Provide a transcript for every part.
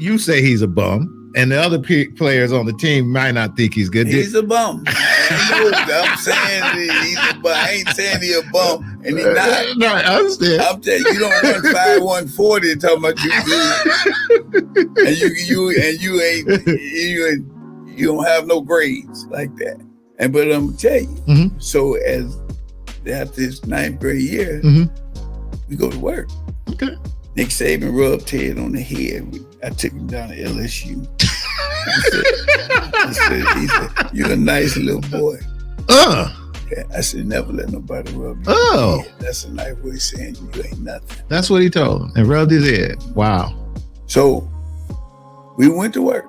you say he's a bum. And the other players on the team might not think he's good. He's a bum. I'm saying he's a bum. I ain't saying he's a bum, and he's not. No, I understand. I'm telling you, you don't run 5.140 and talking about you good, and you don't have no grades like that. And but I'm gonna tell you, so after this 9th grade year, we go to work. Okay. Nick Saban rubbed Ted on the head. I took him down to LSU. He said, "You're a nice little boy." Yeah, I said, "Never let nobody rub you." Oh, that's a nice way of saying you ain't nothing. That's what he told him, and rubbed his head. Wow. So we went to work.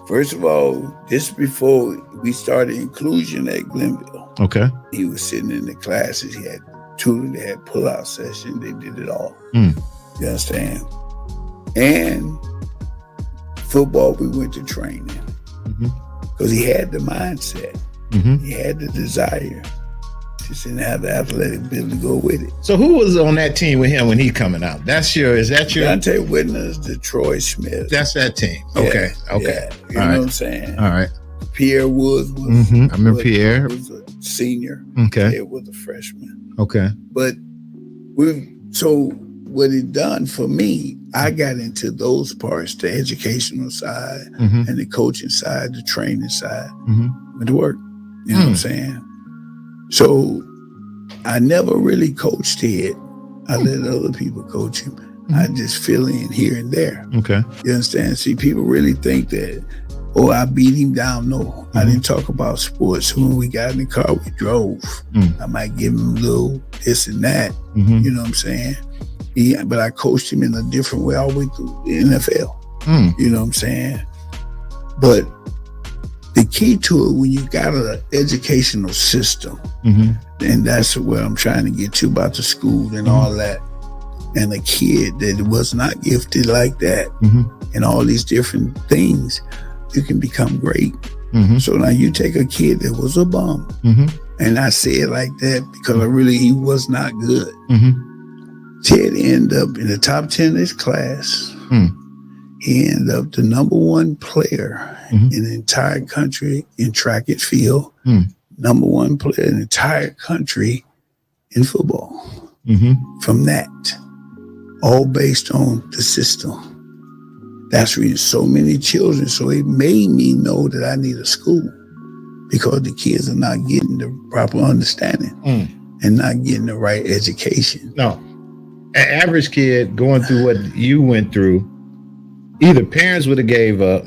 First of all, this before we started inclusion at Glenville. Okay. He was sitting in the classes. He had tutor. They had pull-out sessions. They did it all. You understand? And football, we went to training because he had the mindset. He had the desire. Just didn't have the athletic ability to go with it. So who was on that team with him when he coming out? Is that your? Dante Whitner's, Detroit Smith. That's that team. Yeah, Okay. Yeah. You know what I'm saying? All right. Pierre Woods was. I remember Pierre was a senior. Okay. Pierre was a freshman. Okay. But what it done for me, I got into those parts, the educational side and the coaching side, the training side, went to work. You know what I'm saying? So I never really coached Ted. I let other people coach him. I just fill in here and there. Okay. You understand? See, people really think that, I beat him down. No, I didn't talk about sports. When we got in the car, we drove. I might give him a little this and that. You know what I'm saying? But I coached him in a different way all the way through the NFL. You know what I'm saying? But the key to it, when you got an educational system, and that's where I'm trying to get to about the school and all that, and a kid that was not gifted like that, and all these different things, you can become great. So now you take a kid that was a bum, and I say it like that because he was not good. Ted ended up in the top 10 of his class. He ended up the number 1 player in the entire country in track and field, number 1 player in the entire country in football. From that, all based on the system. That's reading so many children. So it made me know that I need a school because the kids are not getting the proper understanding and not getting the right education. No. An average kid going through what you went through, either parents would have gave up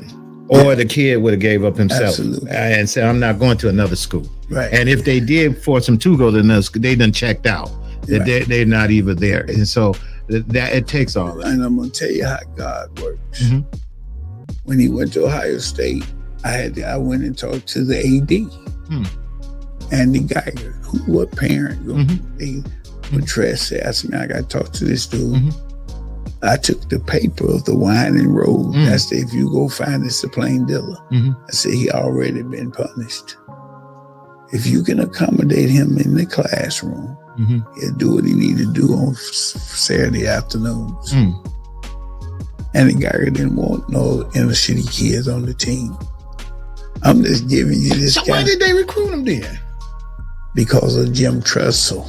or the kid would have gave up himself. Absolutely. And said, I'm not going to another school. Right. And if they did force them to go to another school, they done checked out. Right. They're not even there. And so that it takes all that. And I'm going to tell you how God works. When he went to Ohio State, I went and talked to the AD. Andy Geiger, what parent? Patrice said, I said, man, I got to talk to this dude. I took the paper of the wine and road. That's if you go find it's a plain dealer. I said, he already been punished. If you can accommodate him in the classroom, he'll do what he need to do on Saturday afternoons. And the guy didn't want no inner city kids on the team. I'm just giving you this. So why did they recruit him then? Because of Jim Tressel.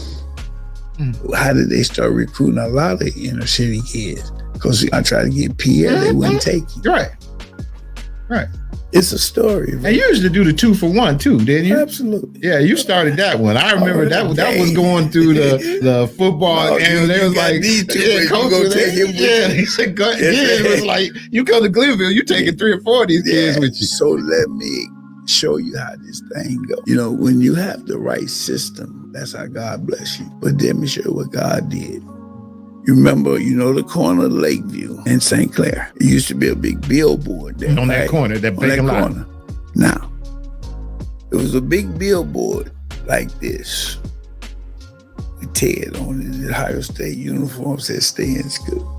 How did they start recruiting a lot of inner city kids? Because I tried to get Pierre, they wouldn't take you. Right. It's a story. And you used to do the 2-for-1 too, didn't you? Absolutely. Yeah, you started that one. I remember that was going through the football, and they was like, he said, it was like, you go to Glenville, you taking 3 or 4 of these kids with you. So let me show you how this thing goes. You know, when you have the right system, that's how God bless you. But let me show you what God did. You remember, the corner of Lakeview and St. Clair. It used to be a big billboard there. On that corner, that big corner. Now, it was a big billboard like this with Ted on it. The Ohio State uniform said, stay in school.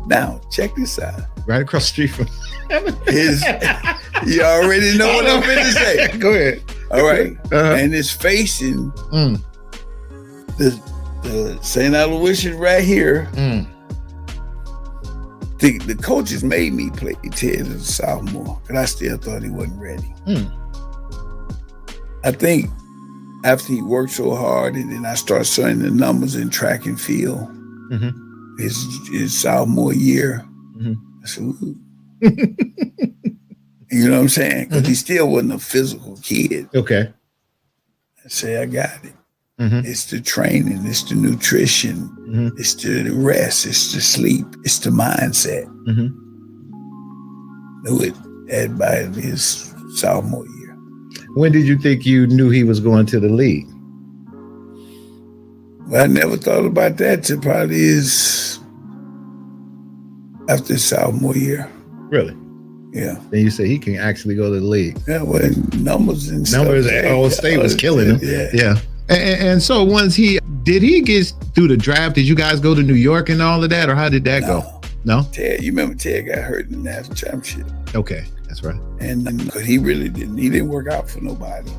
Now, check this out. Right across the street from you already know what I'm going to say. Go ahead. All right. And it's facing the St. Aloysius right here. the coaches made me play Ted as a sophomore, but I still thought he wasn't ready. I think after he worked so hard, and then I started seeing the numbers in track and field, his sophomore year, I said, ooh. You know what I'm saying? Because he still wasn't a physical kid. Okay. I say, I got it. It's the training, it's the nutrition, it's the rest, it's the sleep, it's the mindset. Knew it by his sophomore year. When did you think you knew he was going to the league? Well, I never thought about that till probably after his sophomore year. Really? Yeah. Then you say he can actually go to the league. Yeah, well, numbers and stuff. Numbers at Ohio State was killing him. Yeah. And so once did he get through the draft? Did you guys go to New York and all of that, or how did that go? No? Ted, you remember Ted got hurt in the national championship. Okay, that's right. And because he didn't work out for nobody.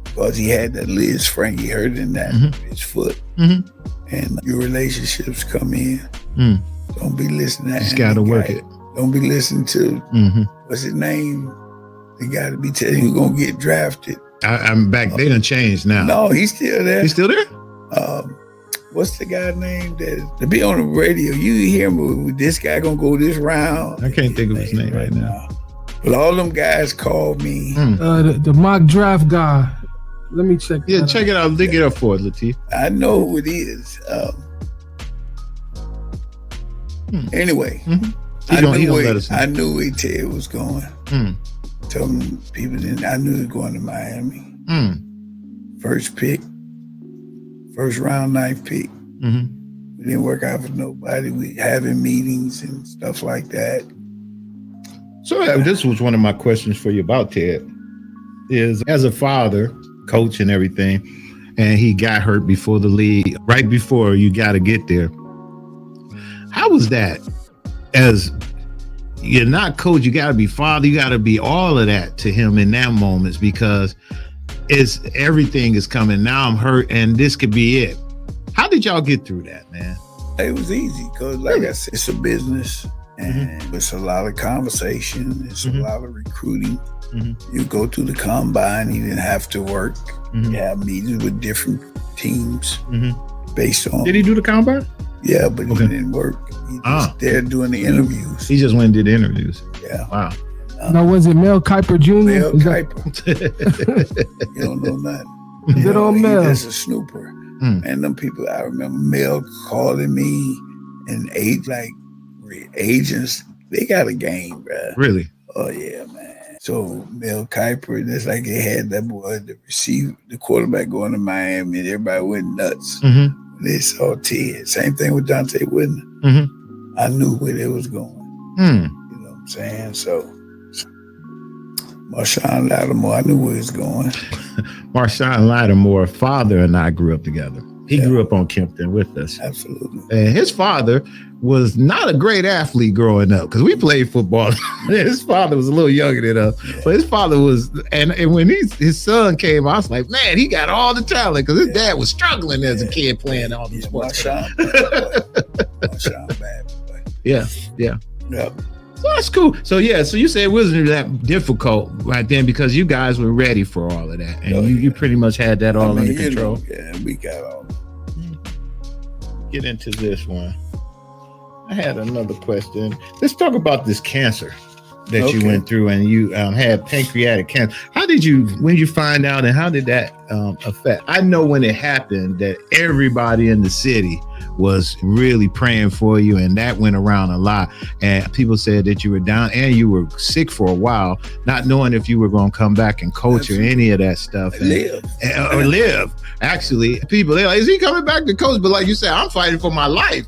Because he had that Liz Frankie hurt in that his foot. And your relationships come in. Don't be listening to just gotta work it. Don't be listening to what's his name? The guy to be telling you who's gonna get drafted. I'm back. They done changed now. No, he's still there. He's still there? What's the guy's name that to be on the radio? You hear him with this guy gonna go this round. I can't think of his name right now. But all them guys called me. The mock draft guy. Let me check. Yeah, check it out. Dig it up for it, Latif. I know who it is. Anyway, I knew where Ted was going. Telling people that I knew he was going to Miami. First pick, first round, 9th pick. We didn't work out for nobody. We having meetings and stuff like that. So this was one of my questions for you about Ted. Is as a father, coach, and everything, and he got hurt before the league, right before you got to get there. How was that? As you're not coach, you got to be father, you got to be all of that to him in that moments, because everything is coming. Now I'm hurt, and this could be it. How did y'all get through that, man? It was easy because, like I said, it's a business, and it's a lot of conversation. It's a lot of recruiting. You go through the combine, you didn't have to work. You have meetings with different teams based on. Did he do the combine? Yeah, but he didn't work. He was there doing the interviews. He just went and did the interviews. Yeah. Wow. Now, was it Mel Kiper Jr.? Mel Kiper. You don't know nothing. Good old Mel. He's a snooper. And them people, I remember Mel calling me, and agents, they got a game, bro. Really? Oh, yeah, man. So Mel Kiper, that's like they had that boy, the quarterback going to Miami, and everybody went nuts. They saw Ted. Same thing with Dante Whitner. I knew where they was going. You know what I'm saying? So Marshawn Lattimore, I knew where he was going. Marshawn Lattimore, father and I grew up together. He grew up on Kempton with us. Absolutely. And his father was not a great athlete growing up, because we played football. His father was a little younger than us. But his father was, and when his son came, I was like, man, he got all the talent, because his dad was struggling as a kid playing all these sports. Marshawn bad boy. Yeah. So that's cool. So so you said it wasn't that difficult right then, because you guys were ready for all of that, and you pretty much had that all under control. We got all. Get into this one. I had another question. Let's talk about this cancer that you went through, and you had pancreatic cancer. When you find out, and how did that affect? I know when it happened that everybody in the city was really praying for you, and that went around a lot. And people said that you were down and you were sick for a while, not knowing if you were going to come back and coach or any of that stuff. Live. Actually, people, they're like, is he coming back to coach? But like you said, I'm fighting for my life.